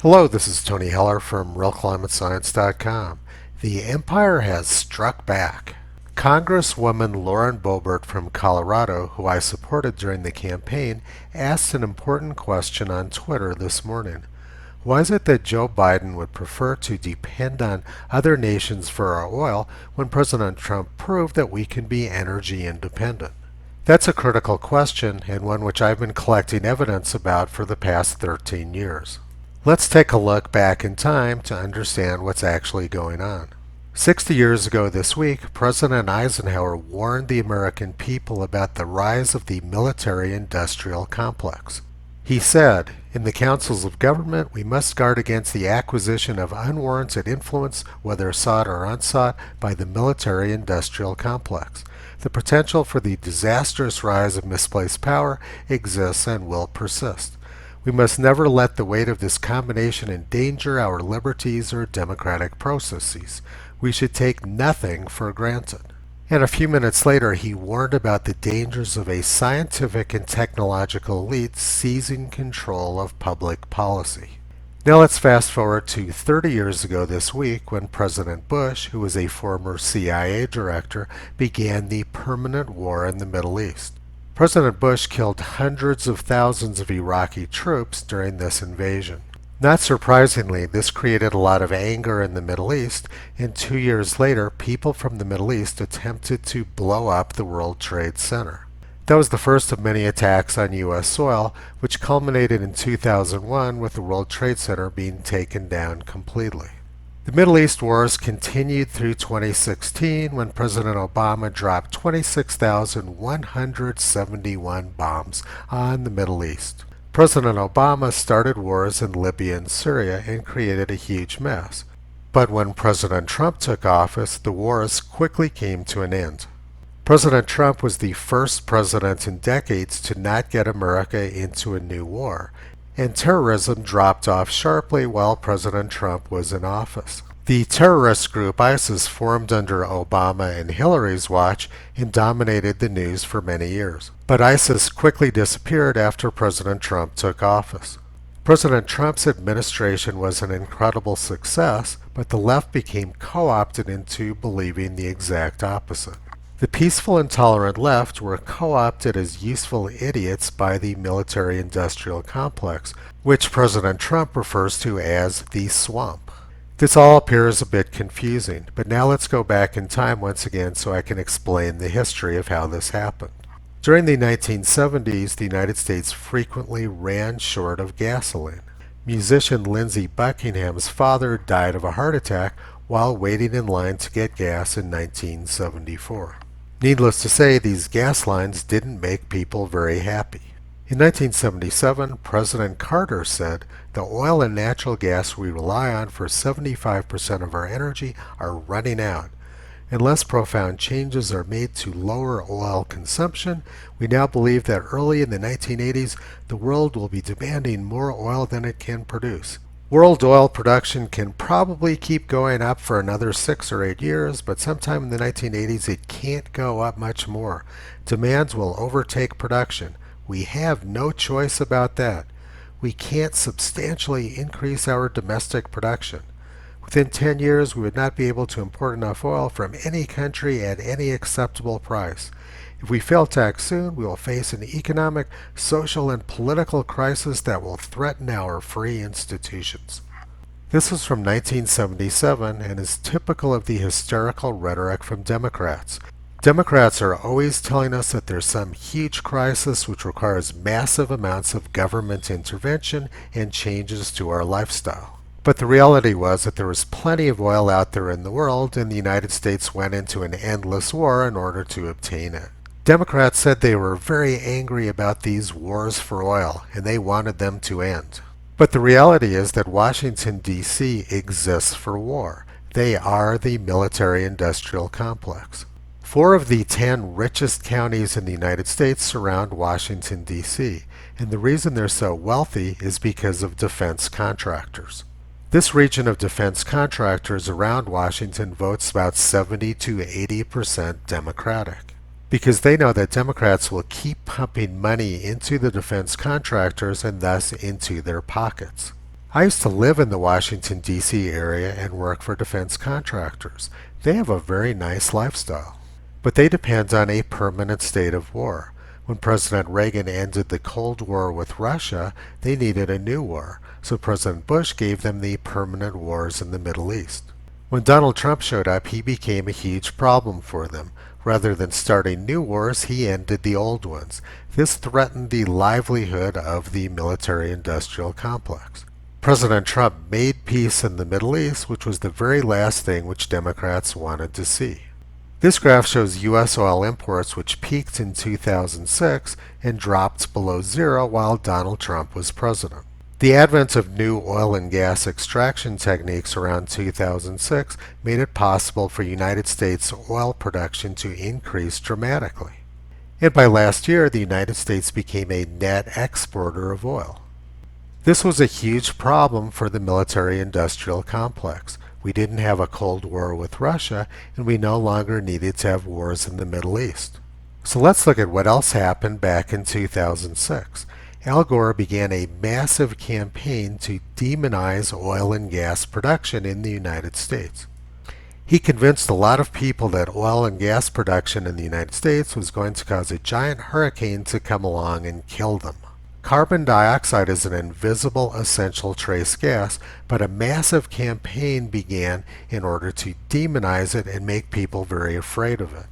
Hello, this is Tony Heller from RealClimateScience.com. The empire has struck back. Congresswoman Lauren Boebert from Colorado, who I supported during the campaign, asked an important question on Twitter this morning. Why is it that Joe Biden would prefer to depend on other nations for our oil when President Trump proved that we can be energy independent? That's a critical question and one which I've been collecting evidence about for the past 13 years. Let's take a look back in time to understand what's actually going on. 60 years ago this week, President Eisenhower warned the American people about the rise of the military-industrial complex. He said, "In the councils of government, we must guard against the acquisition of unwarranted influence, whether sought or unsought, by the military-industrial complex. The potential for the disastrous rise of misplaced power exists and will persist. We must never let the weight of this combination endanger our liberties or democratic processes. We should take nothing for granted." And a few minutes later, he warned about the dangers of a scientific and technological elite seizing control of public policy. Now let's fast forward to 30 years ago this week when President Bush, who was a former CIA director, began the permanent war in the Middle East. President Bush killed hundreds of thousands of Iraqi troops during this invasion. Not surprisingly, this created a lot of anger in the Middle East, and 2 years later, people from the Middle East attempted to blow up the World Trade Center. That was the first of many attacks on U.S. soil, which culminated in 2001 with the World Trade Center being taken down completely. The Middle East wars continued through 2016 when President Obama dropped 26,171 bombs on the Middle East. President Obama started wars in Libya and Syria and created a huge mess. But when President Trump took office, the wars quickly came to an end. President Trump was the first president in decades to not get America into a new war, and terrorism dropped off sharply while President Trump was in office. The terrorist group ISIS formed under Obama and Hillary's watch and dominated the news for many years. But ISIS quickly disappeared after President Trump took office. President Trump's administration was an incredible success, but the left became co-opted into believing the exact opposite. The peaceful and tolerant left were co-opted as useful idiots by the military-industrial complex, which President Trump refers to as the swamp. This all appears a bit confusing, but now let's go back in time once again so I can explain the history of how this happened. During the 1970s, the United States frequently ran short of gasoline. Musician Lindsey Buckingham's father died of a heart attack while waiting in line to get gas in 1974. Needless to say, these gas lines didn't make people very happy. In 1977, President Carter said, "The oil and natural gas we rely on for 75% of our energy are running out. Unless profound changes are made to lower oil consumption, we now believe that early in the 1980s, the world will be demanding more oil than it can produce. World oil production can probably keep going up for another 6 or 8 years, but sometime in the 1980s it can't go up much more. Demand will overtake production. We have no choice about that. We can't substantially increase our domestic production. Within 10 years we would not be able to import enough oil from any country at any acceptable price. If we fail to act soon, we will face an economic, social, and political crisis that will threaten our free institutions." This was from 1977 and is typical of the hysterical rhetoric from Democrats. Democrats are always telling us that there's some huge crisis which requires massive amounts of government intervention and changes to our lifestyle. But the reality was that there was plenty of oil out there in the world, and the United States went into an endless war in order to obtain it. Democrats said they were very angry about these wars for oil, and they wanted them to end. But the reality is that Washington, D.C. exists for war. They are the military-industrial complex. 4 of the 10 richest counties in the United States surround Washington, D.C., and the reason they're so wealthy is because of defense contractors. This region of defense contractors around Washington votes about 70 to 80% Democratic, because they know that Democrats will keep pumping money into the defense contractors and thus into their pockets. I used to live in the Washington, D.C. area and work for defense contractors. They have a very nice lifestyle, but they depend on a permanent state of war. When President Reagan ended the Cold War with Russia, they needed a new war, so President Bush gave them the permanent wars in the Middle East. When Donald Trump showed up, he became a huge problem for them. Rather than starting new wars, he ended the old ones. This threatened the livelihood of the military-industrial complex. President Trump made peace in the Middle East, which was the very last thing which Democrats wanted to see. This graph shows U.S. oil imports, which peaked in 2006 and dropped below zero while Donald Trump was president. The advent of new oil and gas extraction techniques around 2006 made it possible for United States oil production to increase dramatically. And by last year, the United States became a net exporter of oil. This was a huge problem for the military-industrial complex. We didn't have a Cold War with Russia, and we no longer needed to have wars in the Middle East. So let's look at what else happened back in 2006. Al Gore began a massive campaign to demonize oil and gas production in the United States. He convinced a lot of people that oil and gas production in the United States was going to cause a giant hurricane to come along and kill them. Carbon dioxide is an invisible essential trace gas, but a massive campaign began in order to demonize it and make people very afraid of it.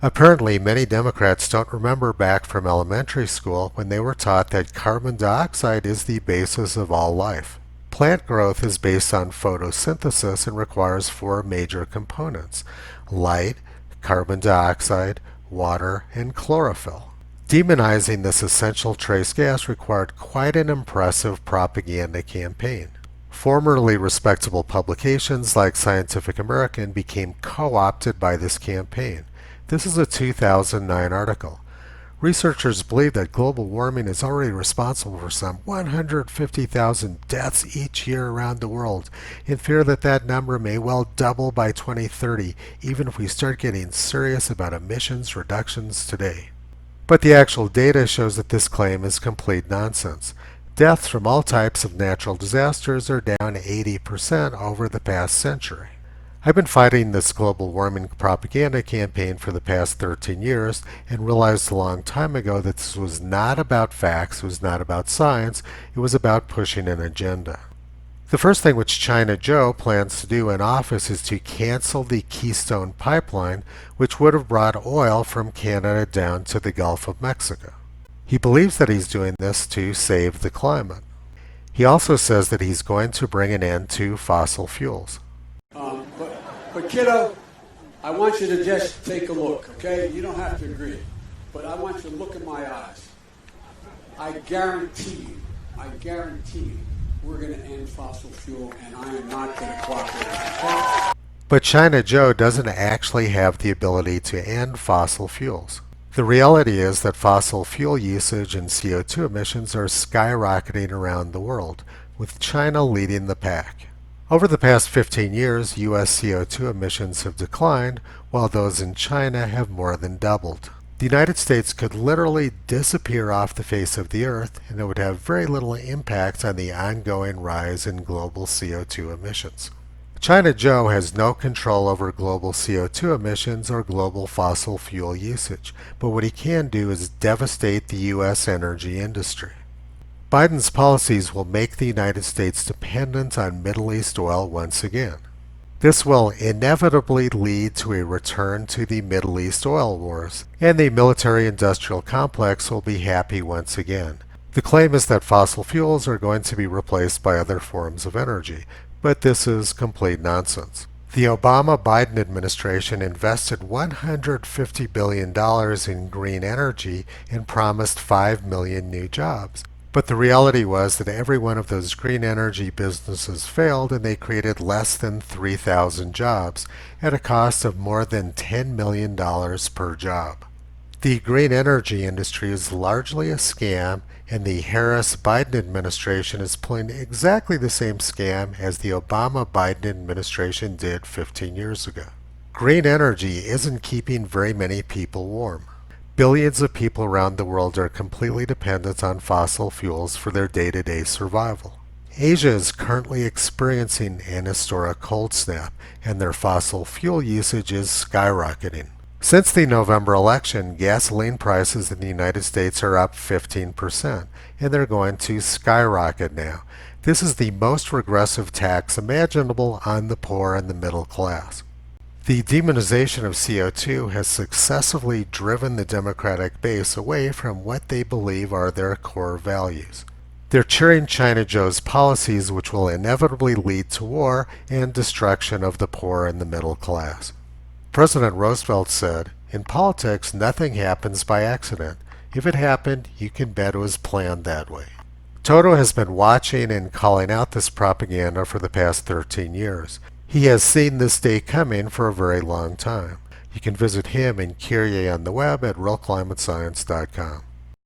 Apparently, many Democrats don't remember back from elementary school when they were taught that carbon dioxide is the basis of all life. Plant growth is based on photosynthesis and requires four major components: light, carbon dioxide, water, and chlorophyll. Demonizing this essential trace gas required quite an impressive propaganda campaign. Formerly respectable publications like Scientific American became co-opted by this campaign. This is a 2009 article. Researchers believe that global warming is already responsible for some 150,000 deaths each year around the world, and fear that that number may well double by 2030, even if we start getting serious about emissions reductions today. But the actual data shows that this claim is complete nonsense. Deaths from all types of natural disasters are down 80% over the past century. I've been fighting this global warming propaganda campaign for the past 13 years and realized a long time ago that this was not about facts, it was not about science, it was about pushing an agenda. The first thing which China Joe plans to do in office is to cancel the Keystone Pipeline, which would have brought oil from Canada down to the Gulf of Mexico. He believes that he's doing this to save the climate. He also says that he's going to bring an end to fossil fuels. But kiddo, I want you to just take a look, okay? You don't have to agree, but I want you to look in my eyes. I guarantee you, we're going to end fossil fuel, and I am not going to cooperate. Okay? But China Joe doesn't actually have the ability to end fossil fuels. The reality is that fossil fuel usage and CO2 emissions are skyrocketing around the world, with China leading the pack. Over the past 15 years, U.S. CO2 emissions have declined, while those in China have more than doubled. The United States could literally disappear off the face of the earth, and it would have very little impact on the ongoing rise in global CO2 emissions. China Joe has no control over global CO2 emissions or global fossil fuel usage, but what he can do is devastate the U.S. energy industry. Biden's policies will make the United States dependent on Middle East oil once again. This will inevitably lead to a return to the Middle East oil wars, and the military-industrial complex will be happy once again. The claim is that fossil fuels are going to be replaced by other forms of energy, but this is complete nonsense. The Obama-Biden administration invested $150 billion in green energy and promised 5 million new jobs. But the reality was that every one of those green energy businesses failed, and they created less than 3,000 jobs at a cost of more than $10 million per job. The green energy industry is largely a scam, and the Harris-Biden administration is pulling exactly the same scam as the Obama-Biden administration did 15 years ago. Green energy isn't keeping very many people warm. Billions of people around the world are completely dependent on fossil fuels for their day-to-day survival. Asia is currently experiencing an historic cold snap, and their fossil fuel usage is skyrocketing. Since the November election, gasoline prices in the United States are up 15%, and they're going to skyrocket now. This is the most regressive tax imaginable on the poor and the middle class. The demonization of CO2 has successfully driven the Democratic base away from what they believe are their core values. They're cheering China Joe's policies, which will inevitably lead to war and destruction of the poor and the middle class. President Roosevelt said, "In politics, nothing happens by accident. If it happened, you can bet it was planned that way." Toto has been watching and calling out this propaganda for the past 13 years. He has seen this day coming for a very long time. You can visit him and Kyrie on the web at realclimatescience.com.